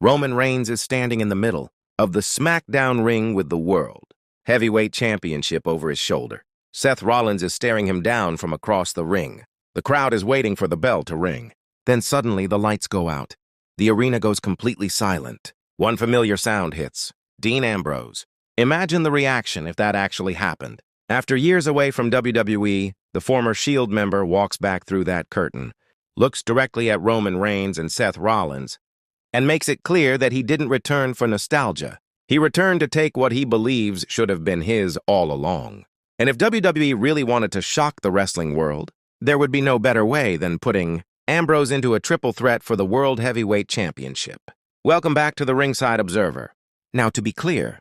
Roman Reigns is standing in the middle of the SmackDown ring with the World Heavyweight Championship over his shoulder. Seth Rollins is staring him down from across the ring. The crowd is waiting for the bell to ring. Then suddenly the lights go out. The arena goes completely silent. One familiar sound hits. Dean Ambrose. Imagine the reaction if that actually happened. After years away from WWE, the former Shield member walks back through that curtain, looks directly at Roman Reigns and Seth Rollins, and makes it clear that he didn't return for nostalgia. He returned to take what he believes should have been his all along. And if WWE really wanted to shock the wrestling world, there would be no better way than putting Ambrose into a triple threat for the World Heavyweight Championship. Welcome back to the Ringside Observer. Now, to be clear,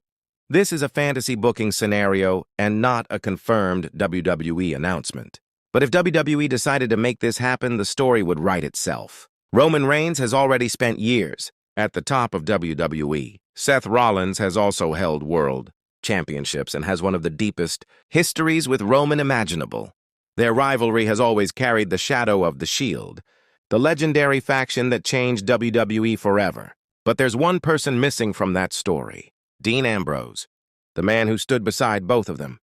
this is a fantasy booking scenario and not a confirmed WWE announcement. But if WWE decided to make this happen, the story would write itself. Roman Reigns has already spent years at the top of WWE. Seth Rollins has also held world championships and has one of the deepest histories with Roman imaginable. Their rivalry has always carried the shadow of the Shield, the legendary faction that changed WWE forever. But there's one person missing from that story: Dean Ambrose, the man who stood beside both of them,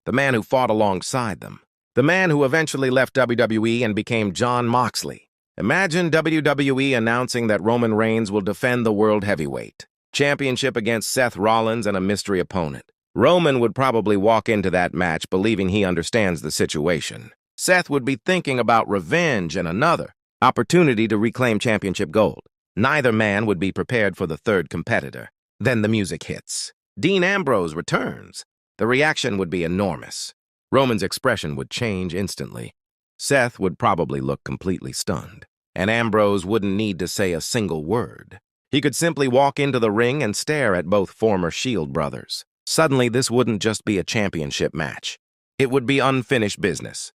the man who fought alongside them, the man who eventually left WWE and became Jon Moxley. Imagine WWE announcing that Roman Reigns will defend the World Heavyweight Championship against Seth Rollins and a mystery opponent. Roman would probably walk into that match believing he understands the situation. Seth would be thinking about revenge and another opportunity to reclaim championship gold. Neither man would be prepared for the third competitor. Then the music hits. Dean Ambrose returns. The reaction would be enormous. Roman's expression would change instantly. Seth would probably look completely stunned, and Ambrose wouldn't need to say a single word. He could simply walk into the ring and stare at both former Shield brothers. Suddenly, this wouldn't just be a championship match. It would be unfinished business.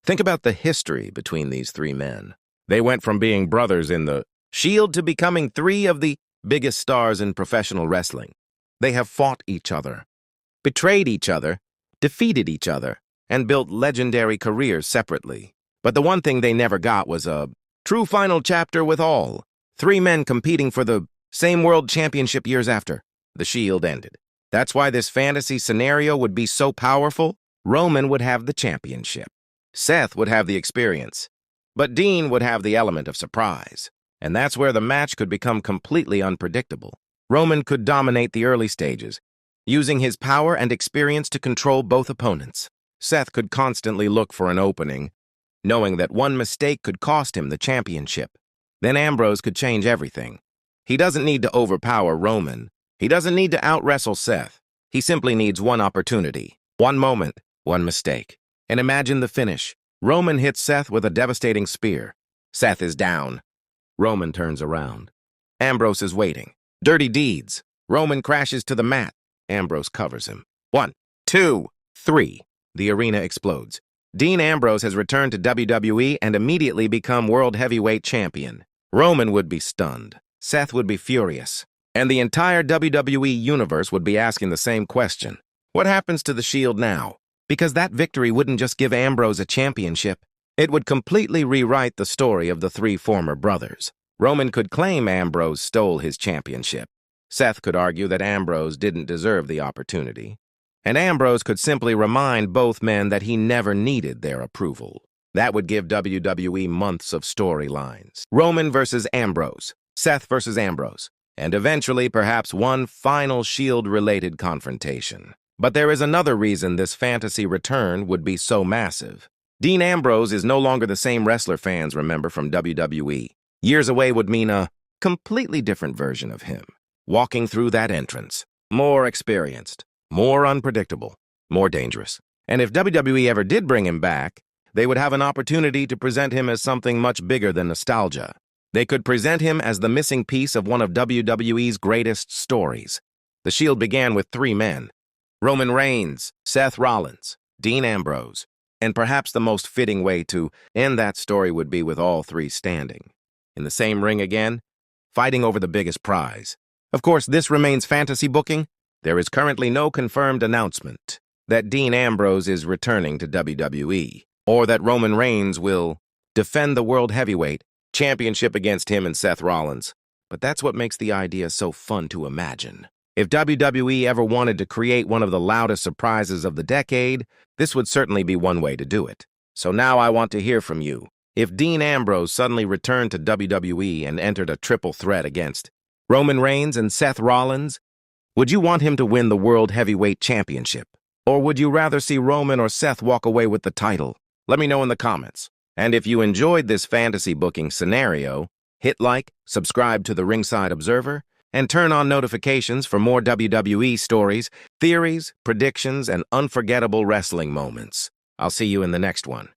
Think about the history between these three men. They went from being brothers in the Shield to becoming three of the biggest stars in professional wrestling. They have fought each other, betrayed each other, defeated each other, and built legendary careers separately. But the one thing they never got was a true final chapter with all three men competing for the same world championship years after the Shield ended. That's why this fantasy scenario would be so powerful. Roman would have the championship. Seth would have the experience. But Dean would have the element of surprise. And that's where the match could become completely unpredictable. Roman could dominate the early stages, using his power and experience to control both opponents. Seth could constantly look for an opening, knowing that one mistake could cost him the championship. Then Ambrose could change everything. He doesn't need to overpower Roman. He doesn't need to out-wrestle Seth. He simply needs one opportunity, one moment, one mistake. And imagine the finish. Roman hits Seth with a devastating spear. Seth is down. Roman turns around. Ambrose is waiting. Dirty deeds. Roman crashes to the mat. Ambrose covers him. 1, 2, 3. The arena explodes. Dean Ambrose has returned to WWE and immediately become World Heavyweight Champion. Roman would be stunned. Seth would be furious. And the entire WWE Universe would be asking the same question. What happens to the Shield now? Because that victory wouldn't just give Ambrose a championship. It would completely rewrite the story of the three former brothers. Roman could claim Ambrose stole his championship. Seth could argue that Ambrose didn't deserve the opportunity. And Ambrose could simply remind both men that he never needed their approval. That would give WWE months of storylines. Roman versus Ambrose, Seth versus Ambrose, and eventually perhaps one final Shield-related confrontation. But there is another reason this fantasy return would be so massive. Dean Ambrose is no longer the same wrestler fans remember from WWE. Years away would mean a completely different version of him. Walking through that entrance, more experienced, more unpredictable, more dangerous. And if WWE ever did bring him back, they would have an opportunity to present him as something much bigger than nostalgia. They could present him as the missing piece of one of WWE's greatest stories. The Shield began with three men: Roman Reigns, Seth Rollins, Dean Ambrose. And perhaps the most fitting way to end that story would be with all three standing in the same ring again, fighting over the biggest prize. Of course, this remains fantasy booking. There is currently no confirmed announcement that Dean Ambrose is returning to WWE, or that Roman Reigns will defend the World Heavyweight Championship against him and Seth Rollins. but that's what makes the idea so fun to imagine. If WWE ever wanted to create one of the loudest surprises of the decade, this would certainly be one way to do it. So now I want to hear from you. If Dean Ambrose suddenly returned to WWE and entered a triple threat against Roman Reigns and Seth Rollins, would you want him to win the World Heavyweight Championship? Or would you rather see Roman or Seth walk away with the title? Let me know in the comments. And if you enjoyed this fantasy booking scenario, hit like, subscribe to the Ringside Observer, and turn on notifications for more WWE stories, theories, predictions, and unforgettable wrestling moments. I'll see you in the next one.